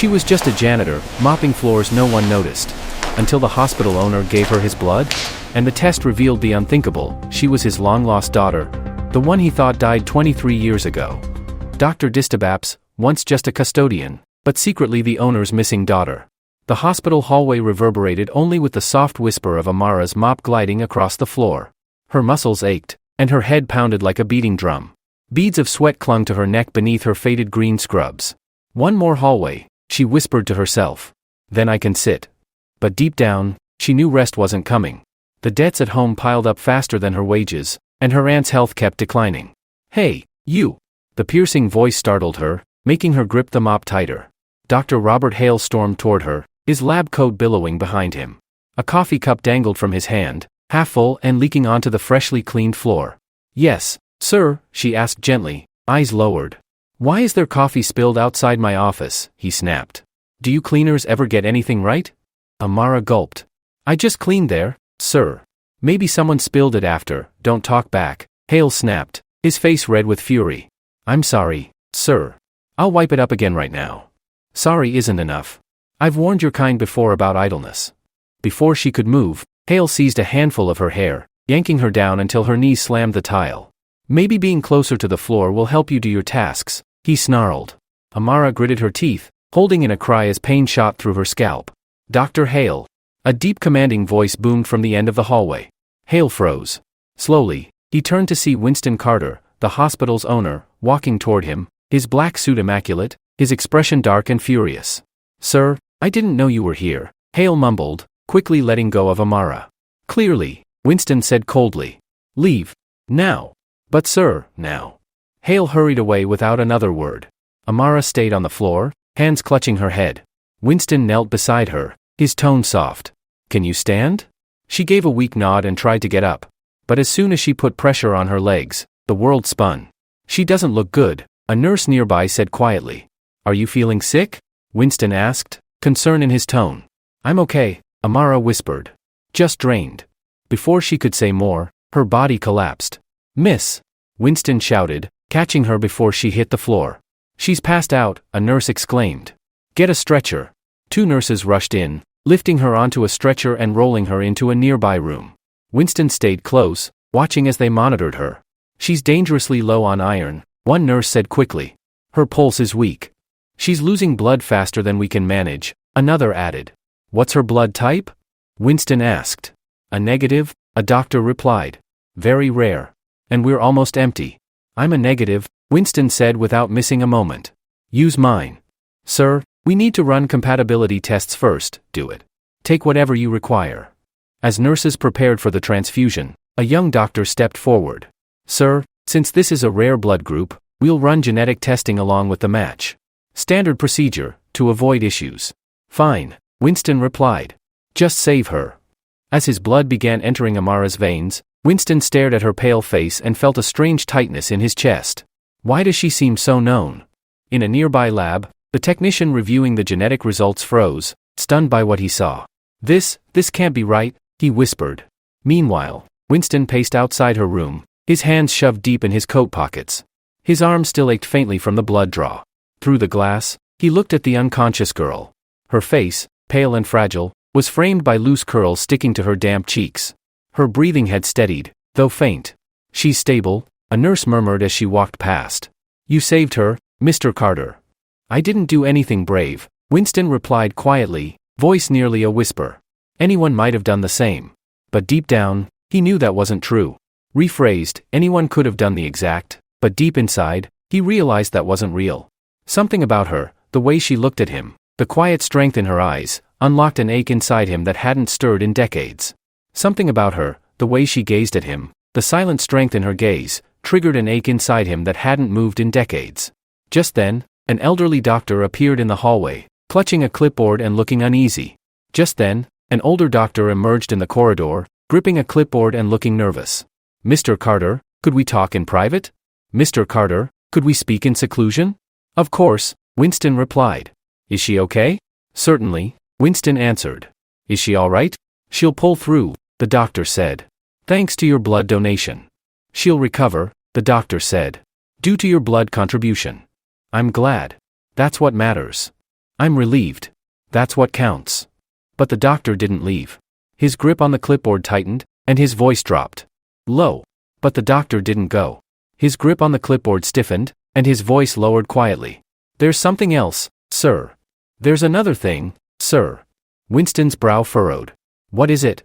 She was just a janitor, mopping floors. No one noticed. Until the hospital owner gave her his blood? And the test revealed the unthinkable. She was his long-lost daughter. The one he thought died 23 years ago. Dr. Disdisaps, once just a custodian, but secretly the owner's missing daughter. The hospital hallway reverberated only with the soft whisper of Amara's mop gliding across the floor. Her muscles ached, and her head pounded like a beating drum. Beads of sweat clung to her neck beneath her faded green scrubs. One more hallway, she whispered to herself. Then I can sit. But deep down, she knew rest wasn't coming. The debts at home piled up faster than her wages, and her aunt's health kept declining. Hey, you! The piercing voice startled her, making her grip the mop tighter. Dr. Robert Hale stormed toward her, his lab coat billowing behind him. A coffee cup dangled from his hand, half full and leaking onto the freshly cleaned floor. Yes, sir, she asked gently, eyes lowered. Why is there coffee spilled outside my office? He snapped. Do you cleaners ever get anything right? Amara gulped. I just cleaned there, sir. Maybe someone spilled it after. Don't talk back, Hale snapped, his face red with fury. I'm sorry, sir. I'll wipe it up again right now. Sorry isn't enough. I've warned your kind before about idleness. Before she could move, Hale seized a handful of her hair, yanking her down until her knees slammed the tile. Maybe being closer to the floor will help you do your tasks, he snarled. Amara gritted her teeth, holding in a cry as pain shot through her scalp. Dr. Hale. A deep commanding voice boomed from the end of the hallway. Hale froze. Slowly, he turned to see Winston Carter, the hospital's owner, walking toward him, his black suit immaculate, his expression dark and furious. Sir, I didn't know you were here, Hale mumbled, quickly letting go of Amara. Clearly, Winston said coldly. Leave. Now. But sir, now. Hale hurried away without another word. Amara stayed on the floor, hands clutching her head. Winston knelt beside her, his tone soft. Can you stand? She gave a weak nod and tried to get up. But as soon as she put pressure on her legs, the world spun. She doesn't look good, a nurse nearby said quietly. Are you feeling sick? Winston asked, concern in his tone. I'm okay, Amara whispered. Just drained. Before she could say more, her body collapsed. Miss! Winston shouted, catching her before she hit the floor. She's passed out, a nurse exclaimed. Get a stretcher. 2 nurses rushed in, lifting her onto a stretcher and rolling her into a nearby room. Winston stayed close, watching as they monitored her. She's dangerously low on iron, one nurse said quickly. Her pulse is weak. She's losing blood faster than we can manage, another added. What's her blood type? Winston asked. A negative, a doctor replied. Very rare. And we're almost empty. I'm a negative, Winston said without missing a moment. Use mine. Sir, we need to run compatibility tests first, do it. Take whatever you require. As nurses prepared for the transfusion, a young doctor stepped forward. Sir, since this is a rare blood group, we'll run genetic testing along with the match. Standard procedure, to avoid issues. Fine, Winston replied. Just save her. As his blood began entering Amara's veins, Winston stared at her pale face and felt a strange tightness in his chest. Why does she seem so known? In a nearby lab, the technician reviewing the genetic results froze, stunned by what he saw. This can't be right, he whispered. Meanwhile, Winston paced outside her room, his hands shoved deep in his coat pockets. His arm still ached faintly from the blood draw. Through the glass, he looked at the unconscious girl. Her face, pale and fragile, was framed by loose curls sticking to her damp cheeks. Her breathing had steadied, though faint. She's stable, a nurse murmured as she walked past. You saved her, Mr. Carter. I didn't do anything brave, Winston replied quietly, voice nearly a whisper. Anyone might have done the same. But deep down, he knew that wasn't true. Rephrased, anyone could have done the exact, but deep inside, he realized that wasn't real. Something about her, the way she looked at him, the quiet strength in her eyes, unlocked an ache inside him that hadn't stirred in decades. Something about her, the way she gazed at him, the silent strength in her gaze, triggered an ache inside him that hadn't moved in decades. Just then, an elderly doctor appeared in the hallway, clutching a clipboard and looking uneasy. Just then, an older doctor emerged in the corridor, gripping a clipboard and looking nervous. Mr. Carter, could we talk in private? Mr. Carter, could we speak in seclusion? Of course, Winston replied. Is she okay? Certainly, Winston answered. Is she all right? She'll pull through, the doctor said. Thanks to your blood donation. She'll recover, the doctor said. Due to your blood contribution. I'm glad. That's what matters. I'm relieved. That's what counts. But the doctor didn't leave. His grip on the clipboard tightened, and his voice dropped low. But the doctor didn't go. His grip on the clipboard stiffened, and his voice lowered quietly. There's something else, sir. There's another thing, sir. Winston's brow furrowed. What is it?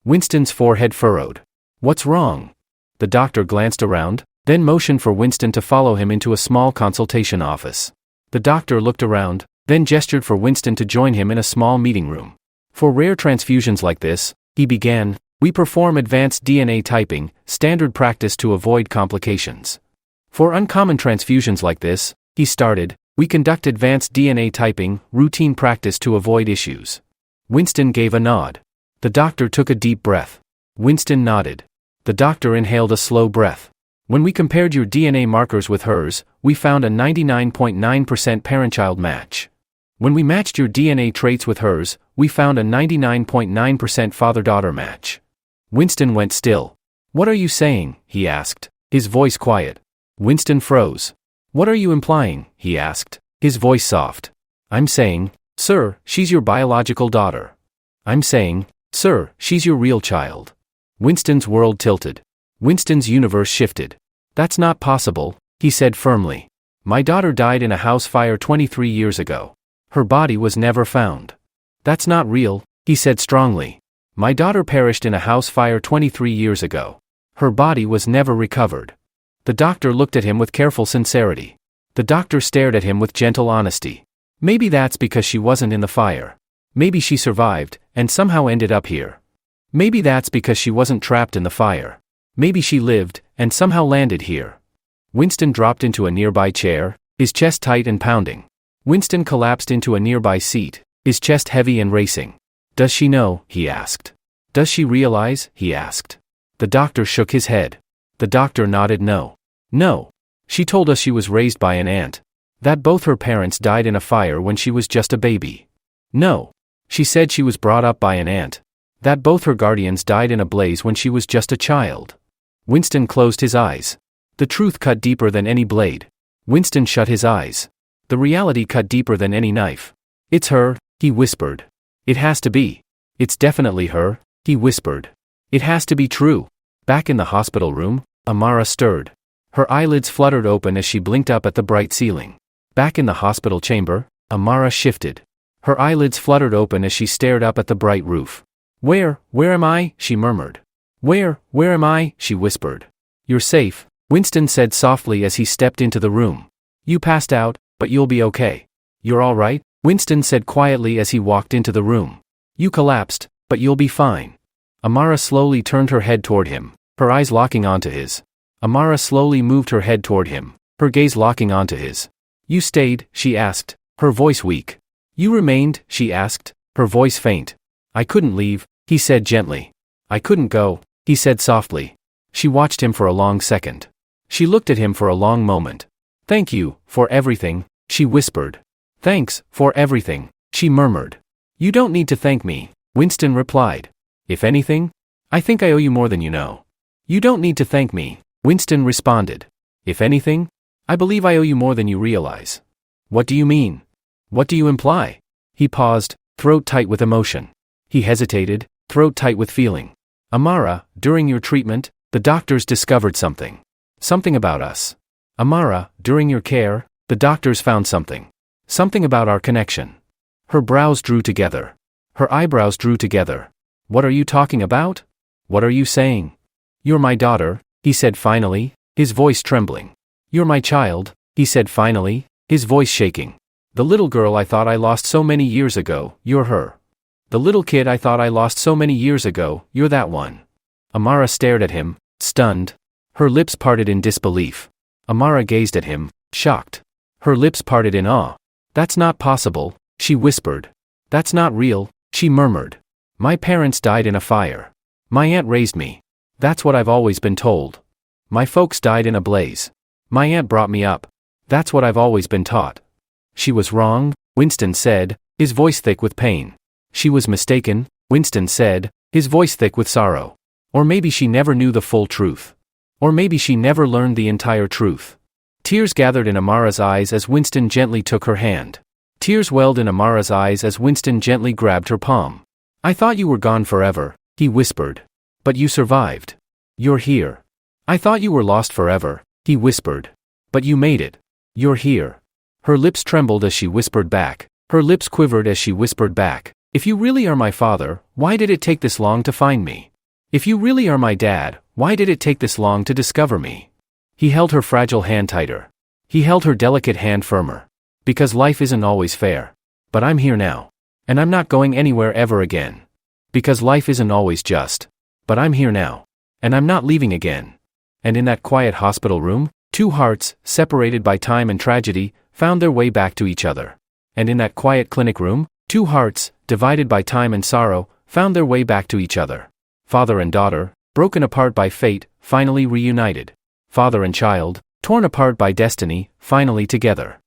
Winston's forehead furrowed. What's wrong? The doctor glanced around, then motioned for Winston to follow him into a small consultation office. The doctor looked around, then gestured for Winston to join him in a small meeting room. For rare transfusions like this, he began, we perform advanced DNA typing, standard practice to avoid complications. For uncommon transfusions like this, he started, we conduct advanced DNA typing, routine practice to avoid issues. Winston gave a nod. The doctor took a deep breath. Winston nodded. The doctor inhaled a slow breath. When we compared your DNA markers with hers, we found a 99.9% parent-child match. When we matched your DNA traits with hers, we found a 99.9% father-daughter match. Winston went still. What are you saying? He asked, his voice quiet. Winston froze. What are you implying? He asked, his voice soft. I'm saying, sir, she's your biological daughter. I'm saying, sir, she's your real child. Winston's world tilted. Winston's universe shifted. That's not possible, he said firmly. My daughter died in a house fire 23 years ago. Her body was never found. That's not real, he said strongly. My daughter perished in a house fire 23 years ago. Her body was never recovered. The doctor looked at him with careful sincerity. The doctor stared at him with gentle honesty. Maybe that's because she wasn't in the fire. Maybe she survived, and somehow ended up here. Maybe that's because she wasn't trapped in the fire. Maybe she lived, and somehow landed here. Winston dropped into a nearby chair, his chest tight and pounding. Winston collapsed into a nearby seat, his chest heavy and racing. Does she know? He asked. Does she realize? He asked. The doctor shook his head. The doctor nodded no. No. She told us she was raised by an aunt. That both her parents died in a fire when she was just a baby. No. She said she was brought up by an aunt. That both her guardians died in a blaze when she was just a child. Winston closed his eyes. The truth cut deeper than any blade. Winston shut his eyes. The reality cut deeper than any knife. It's her, he whispered. It has to be. It's definitely her, he whispered. It has to be true. Back in the hospital room, Amara stirred. Her eyelids fluttered open as she blinked up at the bright ceiling. Back in the hospital chamber, Amara shifted. Her eyelids fluttered open as she stared up at the bright roof. Where am I? She murmured. Where am I? She whispered. You're safe, Winston said softly as he stepped into the room. You passed out, but you'll be okay. You're all right? Winston said quietly as he walked into the room. You collapsed, but you'll be fine. Amara slowly turned her head toward him, her eyes locking onto his. Amara slowly moved her head toward him, her gaze locking onto his. You stayed, she asked, her voice weak. You remained, she asked, her voice faint. I couldn't leave, he said gently. I couldn't go, he said softly. She watched him for a long second. She looked at him for a long moment. Thank you, for everything, she whispered. Thanks, for everything, she murmured. You don't need to thank me, Winston replied. If anything, I think I owe you more than you know. You don't need to thank me, Winston responded. If anything, I believe I owe you more than you realize. What do you mean? What do you imply? He paused, throat tight with emotion. He hesitated, throat tight with feeling. Amara, during your treatment, the doctors discovered something. Something about us. Amara, during your care, the doctors found something. Something about our connection. Her brows drew together. Her eyebrows drew together. What are you talking about? What are you saying? You're my daughter, he said finally, his voice trembling. You're my child, he said finally, his voice shaking. The little girl I thought I lost so many years ago, you're her. The little kid I thought I lost so many years ago, you're that one. Amara stared at him, stunned. Her lips parted in disbelief. Amara gazed at him, shocked. Her lips parted in awe. That's not possible, she whispered. That's not real, she murmured. My parents died in a fire. My aunt raised me. That's what I've always been told. My folks died in a blaze. My aunt brought me up. That's what I've always been taught. She was wrong, Winston said, his voice thick with pain. She was mistaken, Winston said, his voice thick with sorrow. Or maybe she never knew the full truth. Or maybe she never learned the entire truth. Tears gathered in Amara's eyes as Winston gently took her hand. Tears welled in Amara's eyes as Winston gently grabbed her palm. "I thought you were gone forever," he whispered. "But you survived. You're here." "I thought you were lost forever," he whispered. "But you made it. You're here." Her lips trembled as she whispered back. Her lips quivered as she whispered back. "If you really are my father, why did it take this long to find me? If you really are my dad, why did it take this long to discover me?" He held her fragile hand tighter. He held her delicate hand firmer. "Because life isn't always fair. But I'm here now. And I'm not going anywhere ever again. Because life isn't always just. But I'm here now. And I'm not leaving again." And in that quiet hospital room, two hearts, separated by time and tragedy, found their way back to each other. And in that quiet clinic room, two hearts, divided by time and sorrow, found their way back to each other. Father and daughter, broken apart by fate, finally reunited. Father and child, torn apart by destiny, finally together.